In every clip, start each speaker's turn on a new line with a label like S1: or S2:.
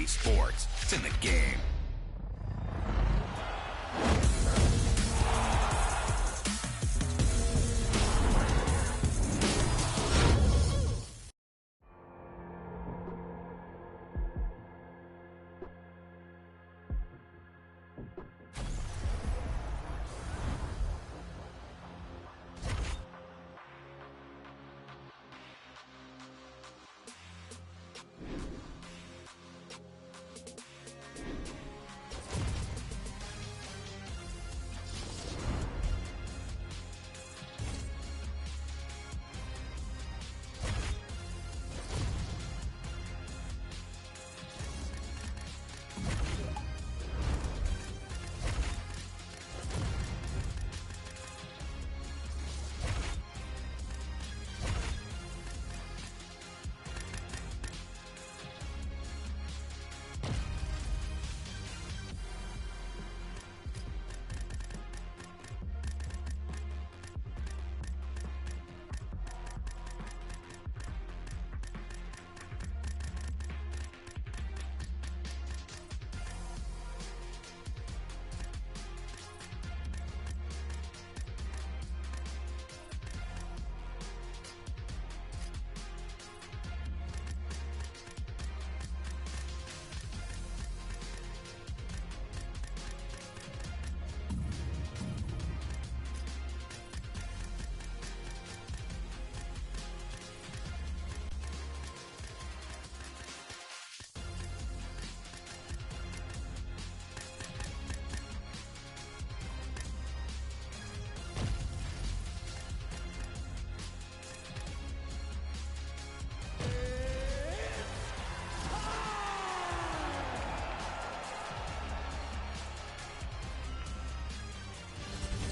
S1: UFC sports. It's in the game.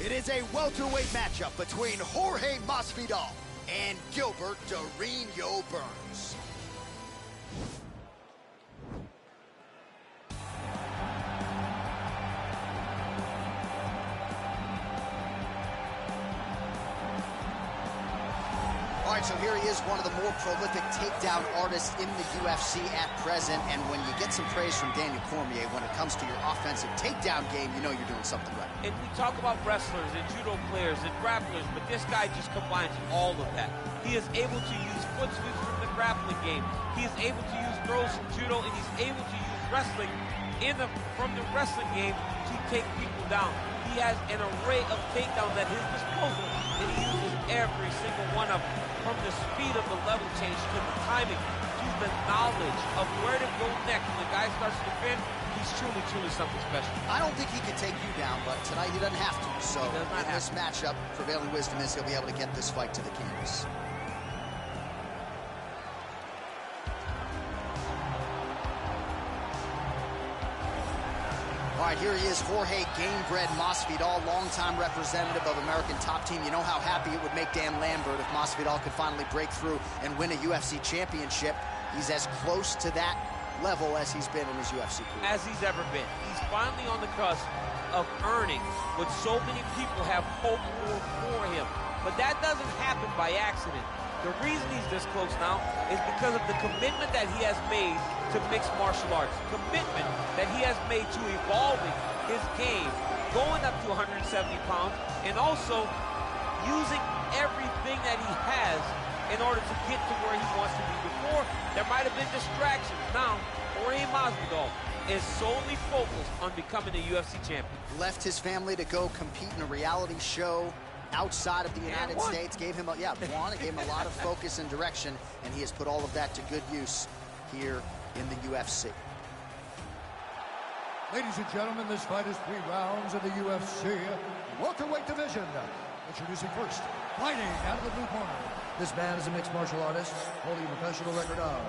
S2: It is a welterweight matchup between Jorge Masvidal and Gilbert Durinho Burns. All right, so here he is, one of the more prolific takedown artists in the UFC at present. And when you get some praise from Daniel Cormier when it comes to your offensive takedown game, you know you're doing something right.
S3: And we talk about wrestlers and judo players and grapplers, but this guy just combines all of that. He is able to use foot sweeps from the grappling game. He is able to use throws from judo, and he's able to use wrestling from the wrestling game to take people down. He has an array of takedowns at his disposal, and he uses every single one of them. From the speed of the level change to the timing to the knowledge of where to go next when the guy starts to defend, he's truly something special.
S2: I don't think he can take you down, but tonight he doesn't have to. So in this matchup, prevailing wisdom is he'll be able to get this fight to the canvas. All right, here he is, Jorge Gamebred Masvidal, longtime representative of American Top Team. You know how happy it would make Dan Lambert if Masvidal could finally break through and win a UFC championship. He's as close to that level as he's been in his UFC career.
S3: As he's ever been. He's finally on the cusp of earning what so many people have hoped for him. But that doesn't happen by accident. The reason he's this close now is because of the commitment that he has made to mixed martial arts, commitment that he has made to evolving his game, going up to 170 pounds, and also using everything that he has in order to get to where he wants to be. Before, there might have been distractions. Now, Jorge Masvidal is solely focused on becoming a UFC champion.
S2: Left his family to go compete in a reality show outside of the United States, gave him a lot of focus and direction, and he has put all of that to good use here in the UFC.
S4: Ladies and gentlemen, this fight is 3 rounds in the UFC welterweight division. Introducing first, fighting out of the blue corner. This man is a mixed martial artist, holding a professional record of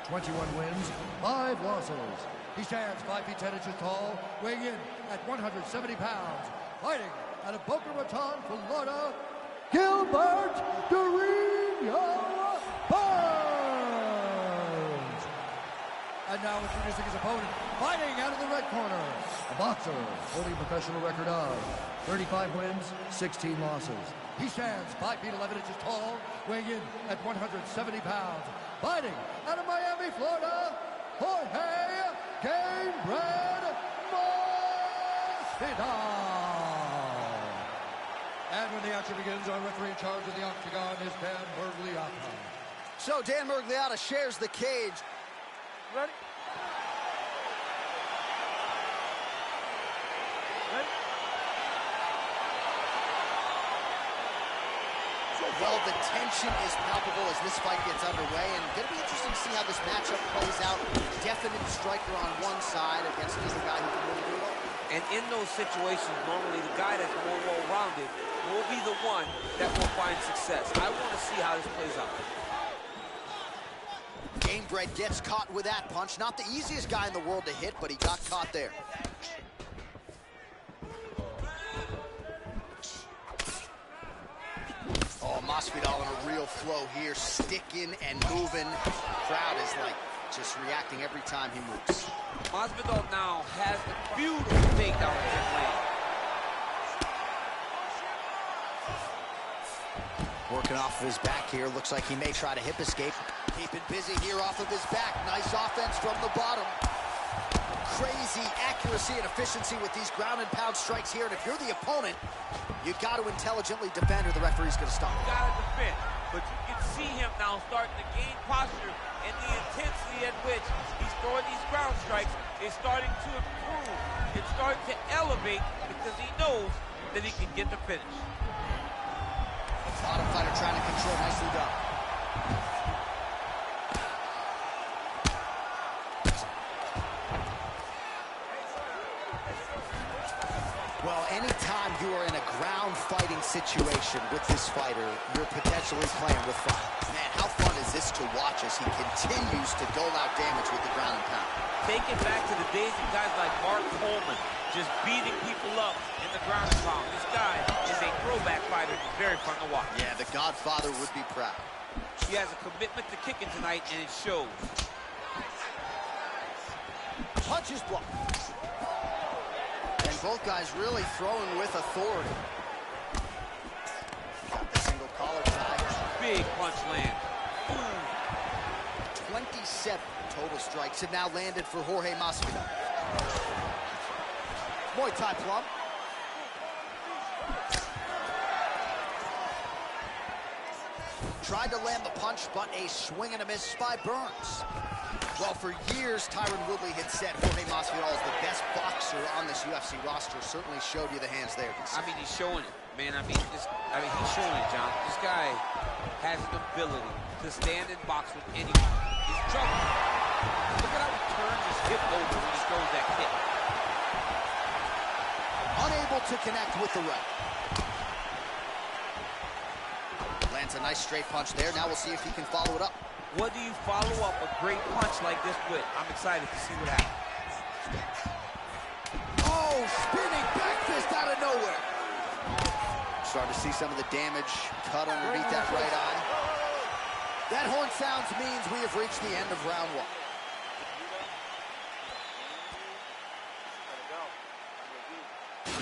S4: 21 wins, 5 losses. He stands 5 feet 10 inches tall, weighing in at 170 pounds. Fighting out of Boca Raton, Florida, Gilbert Durinho Burns. And now introducing his opponent, fighting out of the red corner, a boxer holding a professional record of 35 wins, 16 losses. He stands 5 feet 11 inches tall, weighing in at 170 pounds. Fighting out of Miami, Florida, Jorge Game Bread Masvidal. And when the action begins, our referee in charge of the octagon is Dan Bergliata.
S2: So Dan Bergliata shares the cage.
S3: Ready? Ready?
S2: Well, the tension is palpable as this fight gets underway, and going to be interesting to see how this matchup plays out. Definite striker on one side against another guy who can really do it all.
S3: And in those situations, normally the guy that's more well-rounded will be the one that will find success. I want to see how this plays out.
S2: Gamebred gets caught with that punch. Not the easiest guy in the world to hit, but he got caught there. Oh, Masvidal in a real flow here, sticking and moving. Crowd is like just reacting every time he moves.
S3: Masvidal now has a beautiful takedown in his lane.
S2: Working off of his back here. Looks like he may try to hip escape. Keeping busy here off of his back. Nice offense from the bottom. Crazy accuracy and efficiency with these ground and pound strikes here. And if you're the opponent, you got to intelligently defend or the referee's going to stop.
S3: You got to defend. But you can see him now starting to gain posture, and the intensity at which he's throwing these ground strikes is starting to improve. It's starting to elevate because he knows that he can get the finish.
S2: Bottom fighter trying to control, nicely done. Well, anytime you are in a ground fighting situation with this fighter, you're potentially playing with fire. Man, how fun is this to watch as he continues to dole out damage with the ground and pound?
S3: Take it back to the days of guys like Mark Coleman, just beating people up in the ground and pound. This guy is a throwback fighter. It's very fun to watch.
S2: Yeah, the Godfather would be proud.
S3: He has a commitment to kicking tonight, and it shows.
S2: Punches blocked. And both guys really throwing with authority. Got the single collar tie.
S3: Big punch land. Ooh.
S2: 27 total strikes have now landed for Jorge Masvidal. Muay Thai plum. Tried to land the punch, but a swing and a miss by Burns. Well, for years, Tyron Woodley had said Jorge Masvidal is the best boxer on this UFC roster. Certainly showed you the hands there.
S3: I mean, he's showing it, man. I mean, he's showing it, John. This guy has an ability to stand and box with anyone. He's in trouble. Look at how he turns his hip over when he throws that kick.
S2: Unable to connect with the right. Lands a nice straight punch there. Now we'll see if he can follow it up.
S3: What do you follow up a great punch like this with? I'm excited to see what happens.
S2: Oh, spinning back fist out of nowhere. Starting to see some of the damage cut underneath that right eye. That horn sounds means we have reached the end of round one.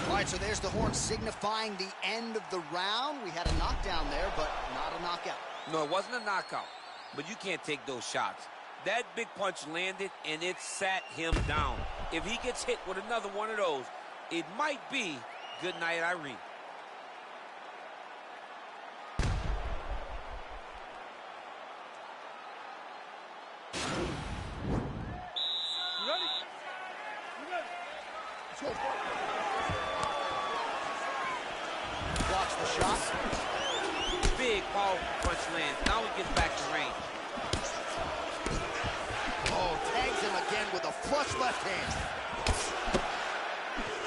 S2: All right, so there's the horn signifying the end of the round. We had a knockdown there, but not a knockout.
S3: No, it wasn't a knockout, but you can't take those shots. That big punch landed, and it sat him down. If he gets hit with another one of those, it might be good night, Irene.
S5: You ready? You ready? Let's go.
S2: Blocks the shot.
S3: Big, powerful punch lands. Now he gets back to range.
S2: Oh, tags him again with a flush left hand.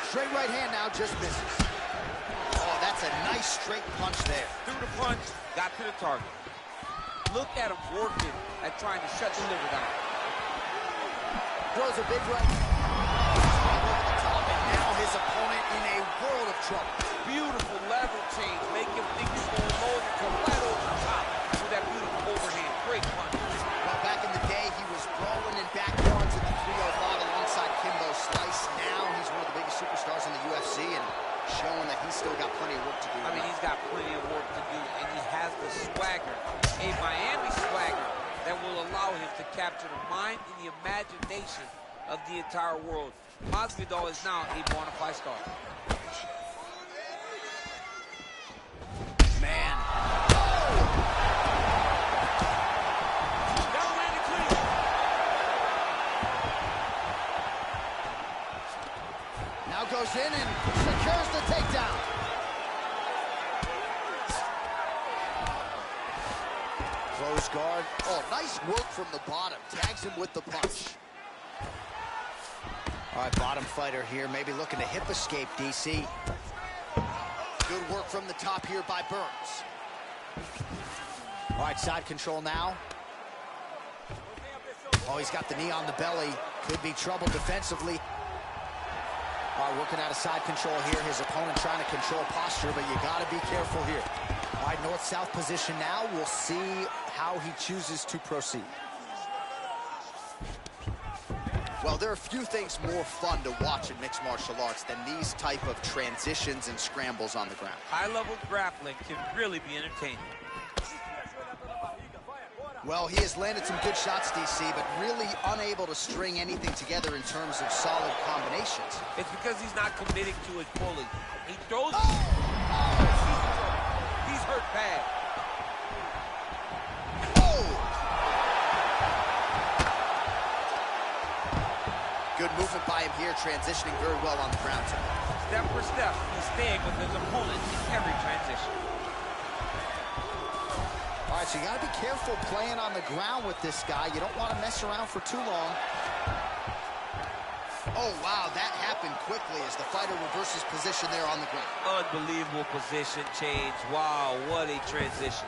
S2: Straight right hand now, just misses. Oh, that's a nice straight punch there.
S3: Threw the punch, got to the target. Look at him working at trying to shut the liver down.
S2: Throws a big right. Over the top, and now his opponent in a world of trouble.
S3: Beautiful level change. Make him think he's going low and come right over the top with that beautiful overhand. Great punch.
S2: Well, back in the day, he was rolling in backyards in the 305 alongside Kimbo Slice. Now he's one of the biggest superstars in the UFC and showing that he's still got plenty of work to do.
S3: I mean, he's got plenty of work to do, and he has the swagger, a Miami swagger, that will allow him to capture the mind and the imagination of the entire world. Masvidal is now a bona fide star.
S2: Man.
S3: That landed clean.
S2: Now goes in and secures the takedown. Close guard. Oh, nice work from the bottom. Tags him with the punch. All right, bottom fighter here, maybe looking to hip escape, DC. Good work from the top here by Burns. All right, side control now. Oh, he's got the knee on the belly. Could be trouble defensively. All right, working out of side control here. His opponent trying to control posture, but you got to be careful here. All right, north-south position now. We'll see how he chooses to proceed. Well, there are few things more fun to watch in mixed martial arts than these type of transitions and scrambles on the ground.
S3: High-level grappling can really be entertaining.
S2: Well, he has landed some good shots, DC, but really unable to string anything together in terms of solid combinations.
S3: It's because he's not committing to it fully. He throws... He's hurt bad.
S2: Good movement by him here, transitioning very well on the ground tonight.
S3: Step for step, he's staying with his opponent in every transition.
S2: All right, so you got to be careful playing on the ground with this guy. You don't want to mess around for too long. Oh, wow, that happened quickly as the fighter reverses position there on the ground.
S3: Unbelievable position change. Wow, what a transition.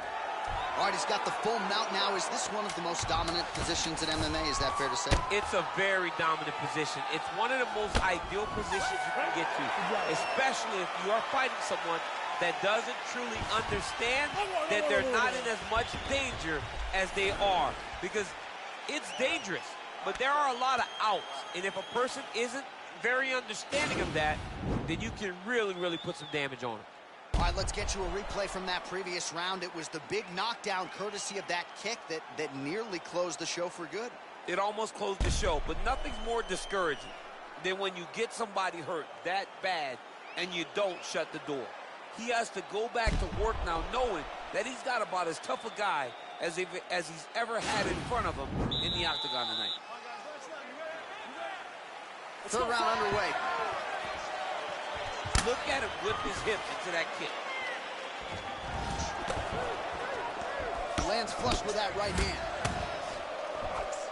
S2: All right, he's got the full mount now. Is this one of the most dominant positions in MMA? Is that fair to say?
S3: It's a very dominant position. It's one of the most ideal positions you can get to, especially if you are fighting someone that doesn't truly understand that they're not in as much danger as they are. Because it's dangerous, but there are a lot of outs. And if a person isn't very understanding of that, then you can really, really put some damage on them.
S2: All right, let's get you a replay from that previous round. It was the big knockdown courtesy of that kick that nearly closed the show for good.
S3: It almost closed the show, but nothing's more discouraging than when you get somebody hurt that bad and you don't shut the door. He has to go back to work now knowing that he's got about as tough a guy as he's ever had in front of him in the octagon tonight.
S2: Third round underway.
S3: Look at him whip his hip into that kick.
S2: Lands flush with that right hand.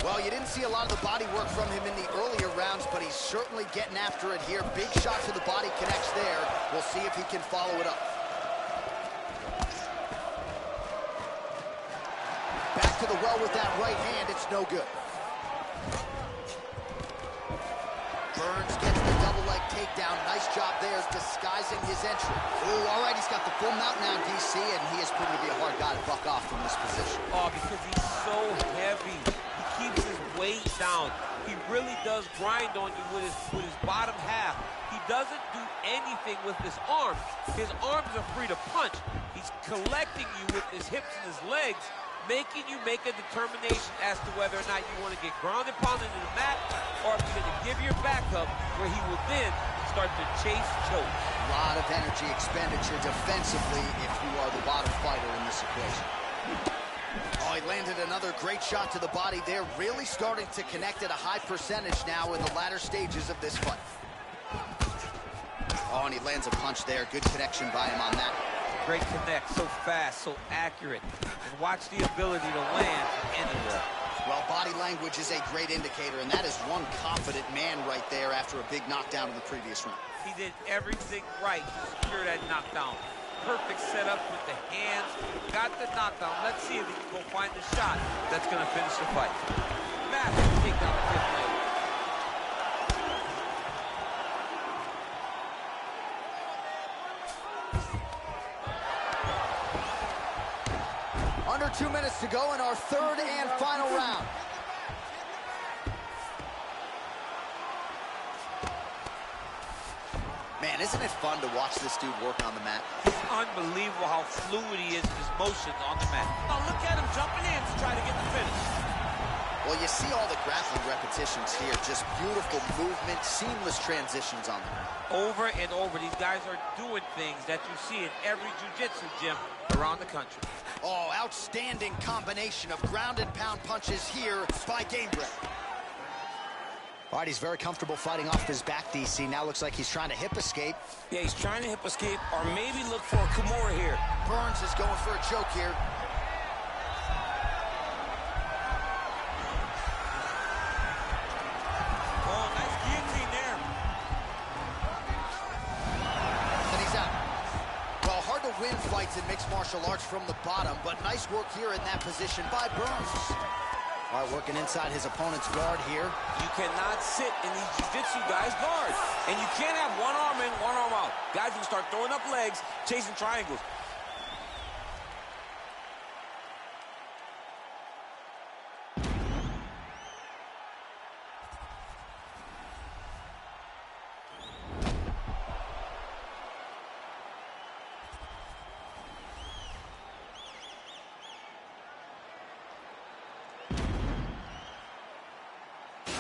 S2: Well, you didn't see a lot of the body work from him in the earlier rounds, but he's certainly getting after it here. Big shot to the body connects there. We'll see if he can follow it up. Back to the well with that right hand. It's no good. Burns gets the double leg takedown. Nice job there disguising his entry. Ooh, all right, he's got the full mount now, DC, and he is proving to be a hard guy to buck off from this position.
S3: Oh, because he's so heavy. He keeps his weight down. He really does grind on you with his bottom half. He doesn't do anything with his arms. His arms are free to punch. He's collecting you with his hips and his legs, making you make a determination as to whether or not you want to get ground and pounded in the mat, or if you're going to give your back up, where he will then start to chase choke.
S2: A lot of energy expenditure defensively if you are the bottom fighter in this equation. Oh, he landed another great shot to the body there, really starting to connect at a high percentage now in the latter stages of this fight. Oh, and he lands a punch there. Good connection by him on that.
S3: Great connect, so fast, so accurate. And watch the ability to land anywhere.
S2: Well, body language is a great indicator, and that is one confident man right there after a big knockdown in the previous round.
S3: He did everything right to secure that knockdown. Perfect setup with the hands, got the knockdown. Let's see if he can go find the shot that's going to finish the fight. Massive takedown the fifth leg.
S2: Under 2 minutes to go in our third and final round. Man, isn't it fun to watch this dude work on the mat?
S3: It's unbelievable how fluid he is in his motions on the mat.
S5: Oh, look at him jumping in to try to get the finish.
S2: Well, you see all the grappling repetitions here. Just beautiful movement, seamless transitions on them.
S3: Over and over, these guys are doing things that you see in every jiu-jitsu gym around the country.
S2: Oh, outstanding combination of ground and pound punches here by Gamebred. All right, he's very comfortable fighting off his back, DC. Now looks like he's trying to hip escape.
S6: Yeah, he's trying to hip escape or maybe look for a Kimura here.
S2: Burns is going for a choke here.
S3: Oh, nice guillotine there.
S2: And he's out. Well, hard to win fights in mixed martial arts from the bottom, but nice work here in that position by Burns. All right, working inside his opponent's guard here.
S6: You cannot sit in these jiu-jitsu guys' guards. And you can't have one arm in, one arm out. Guys will start throwing up legs, chasing triangles.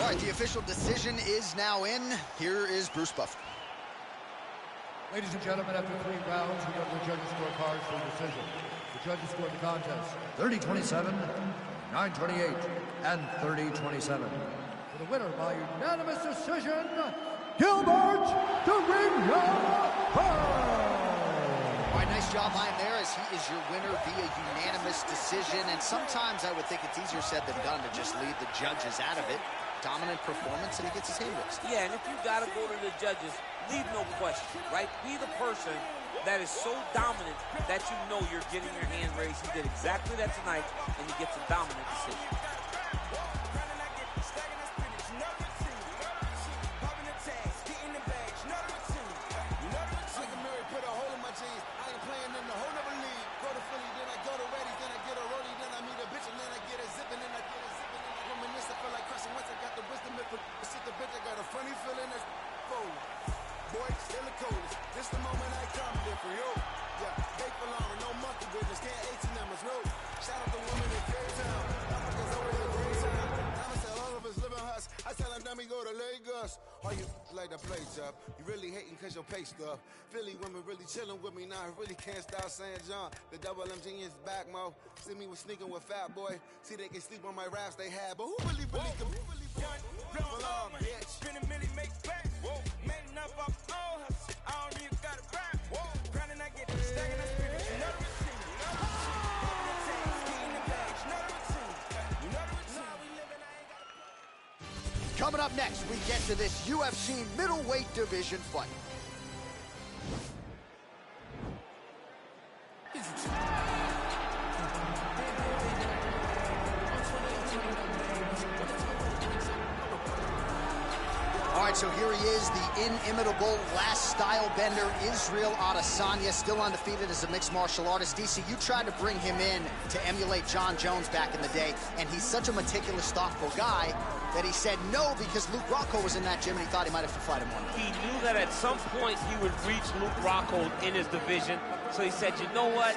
S2: All right, the official decision is now in. Here is Bruce Buffer.
S4: Ladies and gentlemen, after 3 rounds, we go to the judges' scorecards for a decision. The judges scored the contest 30-27, 9-28, and 30-27. For the winner by unanimous decision, Gilbert Durinho.
S2: All right, nice job by him there, as he is your winner via unanimous decision. And sometimes I would think it's easier said than done to just leave the judges out of it. Dominant performance, and he gets his hand raised.
S3: Yeah, and if you got to go to the judges, leave no question, right? Be the person that is so dominant that you know you're getting your hand raised. He did exactly that tonight, and he gets a dominant decision.
S7: Oh, you like the place up. You really hating cause your pay stuff. Philly women really chilling with me now. I really can't stop saying John. The double MG is back, mo. See me with sneaking with Fat Boy. See they can sleep on my raps they had. But who really can bitch.
S8: Spinning milli make back. Made enough off all hustle. I don't even got a rap. Grinding I get stacking and spinning. You know the routine. Popping the tags, getting the bags. You know the routine. You know the routine. How we living, I ain't got a
S2: Coming up next, we get to this UFC middleweight division fight. All right, so here he is, the inimitable last style bender, Israel Adesanya, still undefeated as a mixed martial artist. DC, you tried to bring him in to emulate John Jones back in the day, and he's such a meticulous, thoughtful guy that he said no because Luke Rocco was in that gym and he thought he might have to fight him one day.
S3: He knew that at some point he would reach Luke Rocco in his division, so he said, you know what?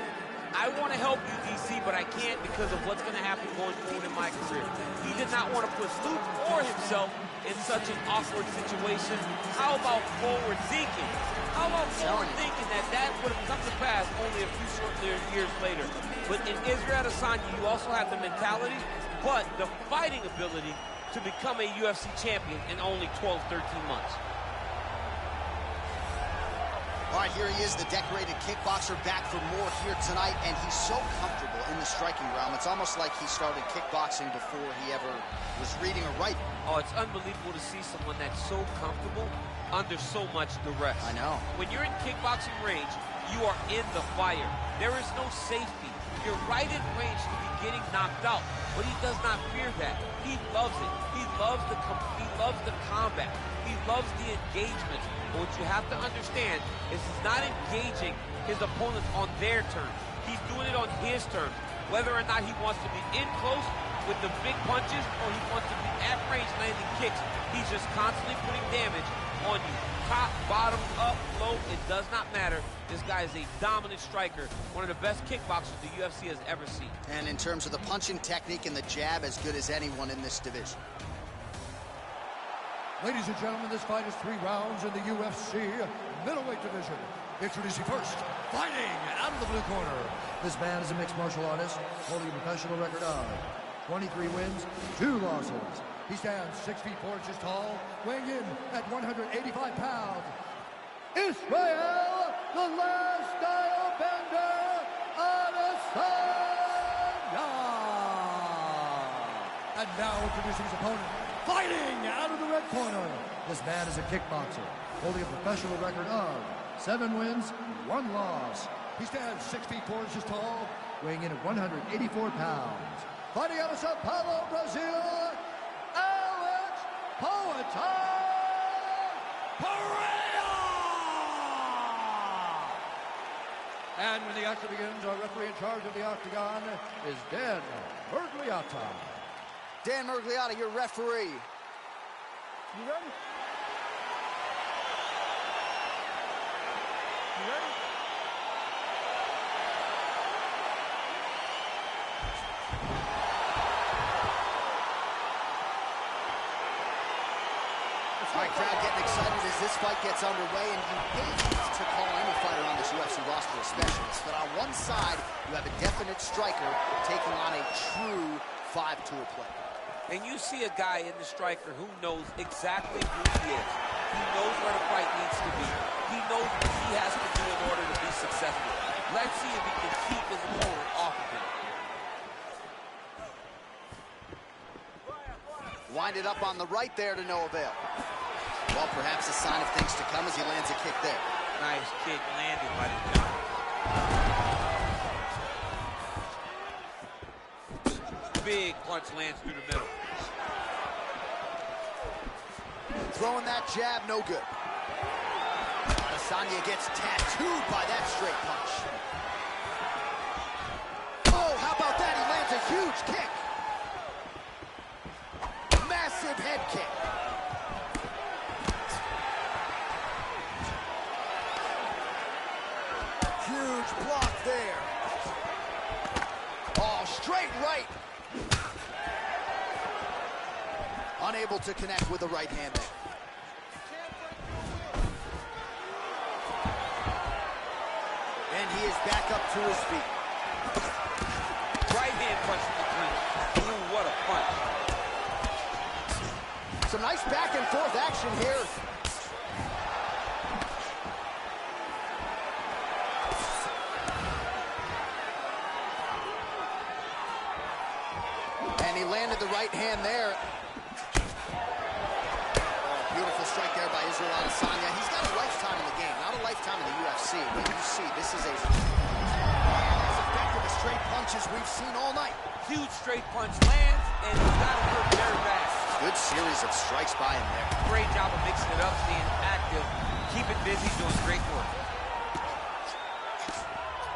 S3: I want to help you, DC, but I can't because of what's going to happen going forward in my career. He did not want to put Luke or himself in such an awkward situation. How about forward thinking? How about forward thinking that would have come to pass only a few short years later? But in Israel Adesanya, you also have the mentality, but the fighting ability to become a UFC champion in only 12, 13 months.
S2: All right, here he is, the decorated kickboxer, back for more here tonight, and he's so comfortable in the striking realm. It's almost like he started kickboxing before he ever was reading or writing.
S3: Oh, it's unbelievable to see someone that's so comfortable under so much duress.
S2: I know.
S3: When you're in kickboxing range, you are in the fire. There is no safety. You're right in range to be getting knocked out, but he does not fear that. He loves it. He loves the combat. He loves the engagement. But what you have to understand is he's not engaging his opponents on their terms. He's doing it on his terms. Whether or not he wants to be in close with the big punches or he wants to be at range landing kicks, he's just constantly putting damage on you. top, bottom, up, low, it does not matter. This guy is a dominant striker, one of the best kickboxers the UFC has ever seen.
S2: And in terms of the punching technique and the jab, as good as anyone in this division.
S4: Ladies and gentlemen, this fight is 3 rounds in the UFC middleweight division. Introducing first, fighting out of the blue corner. This man is a mixed martial artist, holding a professional record of 23 wins, 2 losses. He stands 6 feet 4 inches tall, weighing in at 185 pounds. Israel, the last style bender, Adesanya. And now introducing his opponent, fighting out of the red corner. This man is a kickboxer, holding a professional record of 7 wins, 1 loss. He stands 6 feet 4 inches tall, weighing in at 184 pounds. Fighting out of Sao Paulo, Brazil, Alex Poatan Pereira! And when the action begins, our referee in charge of the octagon is Dan Mergliata.
S2: Dan Mergliata, your referee.
S5: You ready? You ready?
S2: All right, crowd getting excited as this fight gets underway, and you hate to call any fighter on this UFC roster a specialist, but on one side, you have a definite striker taking on a true 5-tool player.
S3: And you see a guy in the striker who knows exactly who he is. He knows where the fight needs to be. He knows what he has to do in order to be successful. Let's see if he can keep his opponent off of him.
S2: Winded up on the right there to no avail. Well, perhaps a sign of things to come as he lands a kick there.
S3: Nice kick landed by the jump. Big punch lands through the middle.
S2: Throwing that jab, no good. Adesanya gets tattooed by that straight punch. Oh, how about that? He lands a huge kick. Massive head kick. Huge block there. Oh, straight right. Unable to connect with the right hand there. And he is back up to his feet.
S3: Right hand punch in the clinch. Ooh, what a punch.
S2: Some nice back and forth action here. And he landed the right hand there. Oh, beautiful strike there by Israel Adesanya. He's got a lifetime in the game, not a lifetime in the UFC. But you see, this is as effective a straight punch as we've seen all night.
S3: Huge straight punch lands, and he's got him hurt very bad.
S2: Good series of strikes by him there.
S3: Great job of mixing it up, staying active, keeping busy, doing great work.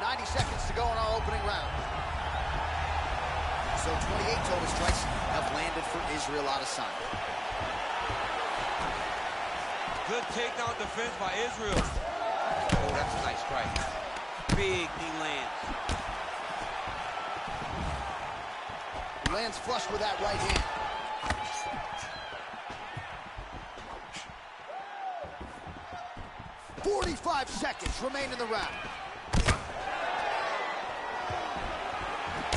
S2: 90 seconds to go in our opening round. So 28 total strikes have landed for Israel Adesanya.
S3: Good takedown defense by Israel. Oh, that's a nice strike. Big knee lands.
S2: Lands flush with that right hand. "45 seconds remain in the round."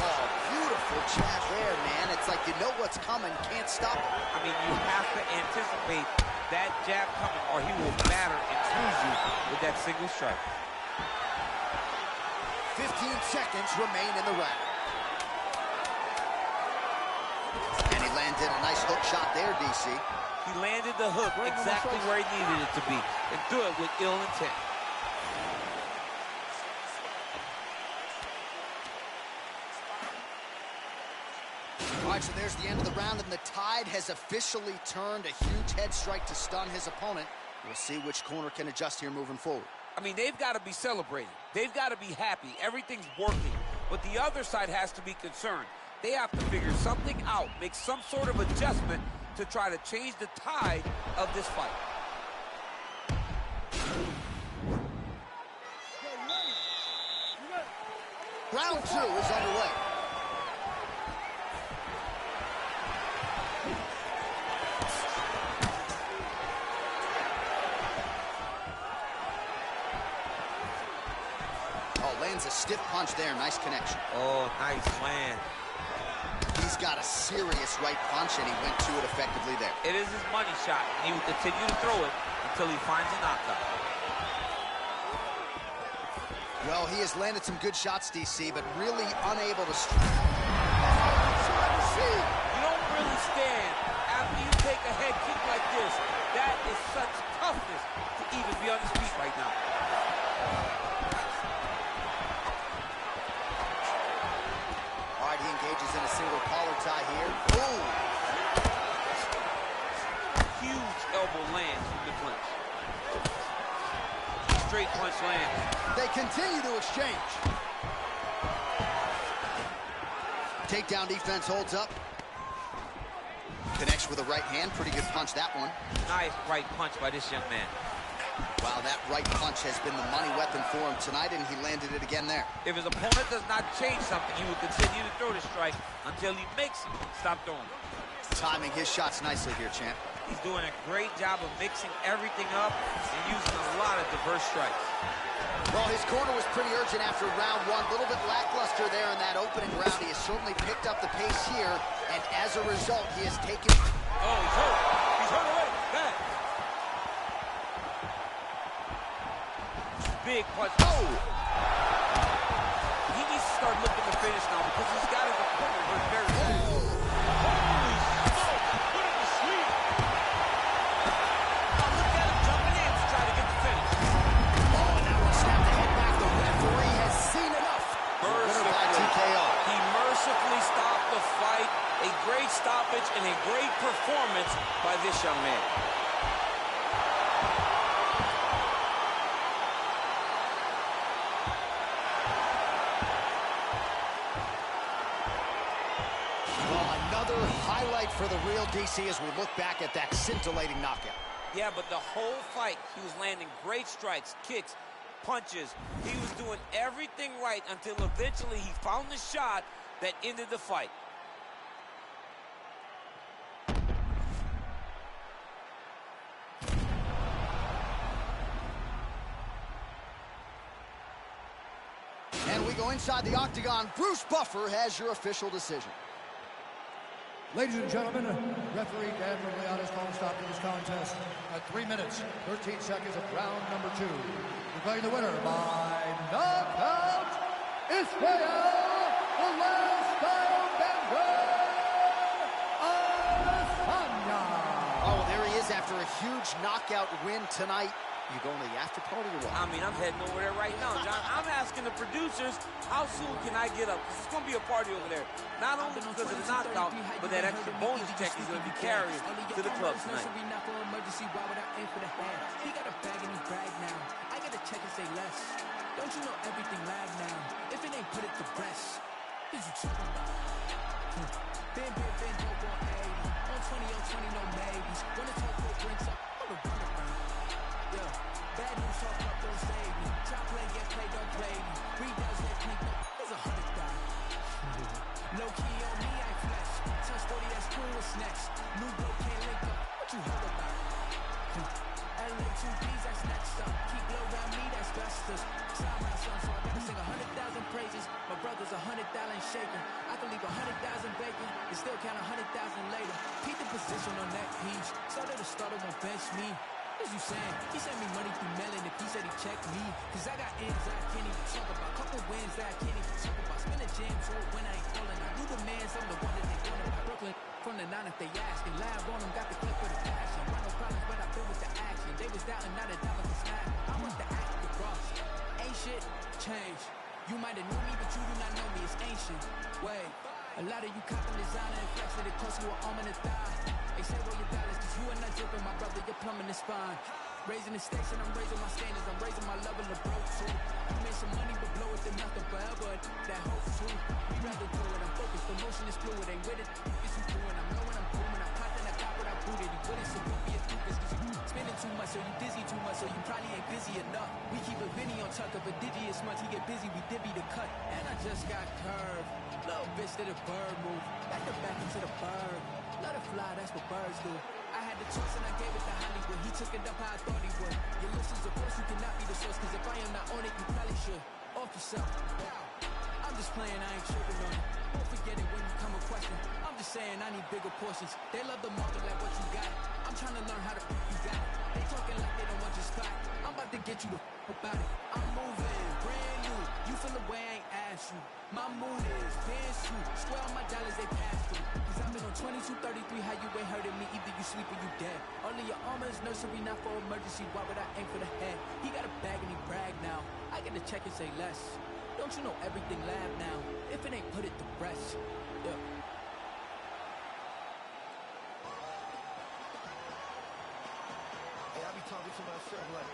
S2: Oh, beautiful jab there, man. It's like you know what's coming, can't stop it.
S3: I mean, you have to anticipate that jab coming, or he will batter and choose you with that single strike.
S2: 15 seconds remain in the round. And he landed a nice hook shot there, DC.
S3: He landed the hook exactly where he needed it to be, and threw it with ill intent.
S2: All right, so there's the end of the round, and the tide has officially turned. A huge head strike to stun his opponent. We'll see which corner can adjust here moving forward.
S3: I mean, they've got to be celebrating. They've got to be happy. Everything's working. But the other side has to be concerned. They have to figure something out, make some sort of adjustment to try to change the tide of this fight.
S2: Round 2 is underway. Oh, lands a stiff punch there. Nice connection.
S3: Oh, nice land.
S2: He's got a serious right punch, and he went to it effectively there.
S3: It is his money shot. He will continue to throw it until he finds a knockout.
S2: Well, he has landed some good shots, DC, but really unable to...
S3: You don't really stand after you take a head kick like this. That is such toughness to even be on his feet right now.
S2: All right, he engages in a single collar tie here. Ooh!
S3: Huge elbow lands from the clinch. Straight punch lands.
S2: They continue to exchange. Takedown defense holds up. Connects with a right hand. Pretty good punch, that one.
S3: Nice right punch by this young man.
S2: Wow, that right punch has been the money weapon for him tonight, and he landed it again there.
S3: If his opponent does not change something, he will continue to throw the strike until he makes him stop throwing.
S2: Timing his shots nicely here, champ.
S3: He's doing a great job of mixing everything up and using a lot of diverse strikes.
S2: Well, his corner was pretty urgent after round 1. A little bit lackluster there in that opening round. He has certainly picked up the pace here, and as a result, he has taken...
S3: Oh, he's hurt. He's hurt already. Bad. Big punch. Oh! He needs to start looking to finish now because he's got his opponent hurt very bad. Holy smoke! Put him to sleep. Now look at him jumping in to try to get the finish.
S2: Oh, and that one snapped the head back. The referee has seen enough. Winner by TKO.
S6: He mercifully stopped the fight. A great stoppage and a great performance by this young man.
S2: Highlight for the real DC as we look back at that scintillating knockout.
S6: Yeah, but the whole fight, he was landing great strikes, kicks, punches. He was doing everything right until eventually he found the shot that ended the fight.
S2: And we go inside the octagon. Bruce Buffer has your official decision.
S4: Ladies and gentlemen, referee Dan Miragliotta's calling stop to this contest at 3 minutes, 13 seconds of round number 2. Declaring the winner by knockout, Israel, the last style Adesanya.
S2: Oh, there he is after a huge knockout win tonight. You going to the after party or what?
S6: I mean, I'm heading over there right now, John. I'm asking the producers, how soon can I get up? Because it's going to be a party over there. Not only because of the knockout, but that extra bonus check he's going to be carrying to the club tonight.
S8: He got a bag in his bag now. I got to check and say less. Don't you know everything lag now? If it ain't put it to rest, what you talking about? Been dope on 80. On 20, on 20, no maybes. When the talk brings up, I'm a run around. Yeah, bad news talk up, don't save me. Top play, get played, don't play me. Rebounds, get cleaned up, there's 100,000. No key on me, I flex. Touch 40, that's cool, what's next? New bro can't link up, what you heard about? LA 2Bs, that's next up. Keep low around me, that's Gustus. Sound my son, so I gotta sing 100,000 praises. My brother's 100,000 shaking. I can leave 100,000 bacon and still count 100,000 later. Keep the position on that piece. Started to start, won't bench me. What you saying? He sent me money through mailing if he said he checked me. Cause I got ends that I can't even talk about. Couple wins that I can't even talk about. Spin a jam to it when I ain't calling. I knew the mans, I'm the one that they wanted. Brooklyn from the 9 if they ask. And live on them, got the clip with the passion. Run no problems, but I've been with the action. They was doubting, not a dollar to snap. I want the act with Ross. Ain't shit changed. You might have knew me, but you do not know me. It's ancient. Wait. A lot of you copping designer and flexing, it costs you an arm and a thigh. They say roll your dollars, cause you are not dripping, my brother, you're plumbing the spine. Raising the stakes and I'm raising my standards, I'm raising my level of broke too. You made some money, but blow it to nothing forever, that hope too. We rather do it, I'm focused, the motion is fluid, ain't with it, it's you doing. I'm knowing I'm booming, I'm confident I got what I booted. He wouldn't, so don't be a doofus, cause you spending too much, so you dizzy too much, so you probably ain't busy.
S9: busy enough. We keep a Vinny on tuck of a digi as much he get busy, we divvy the cut. And I just got curved. Little bitch did a bird move. Back to back into the bird. Let it fly, that's what birds do. I had the choice and I gave it to Hollywood. He took it up how I thought he would. Your listeners, of course, you cannot be the source, cause if I am not on it, you probably should. Off yourself. I'm just playing, I ain't tripping on it. Don't forget it when you come a question. I'm just saying I need bigger portions. They love the market like what you got. I'm trying to learn how to you got it. They talking like they don't want your spot. I'm about to get you the about it. I'm moving, brand new. You feel the way I ain't asked you. My mood is dance you. Swear on my dollars they pass through. Cause I've been on 2233, how you ain't hurting me. Either you sleep or you dead. All of your armor is nursery, not for emergency. Why would I aim for the head? He got a bag and he brag now. I get to check and say less. Don't you know everything lab now? If it ain't put it to rest. Yeah.
S4: Hey, I be talking to myself like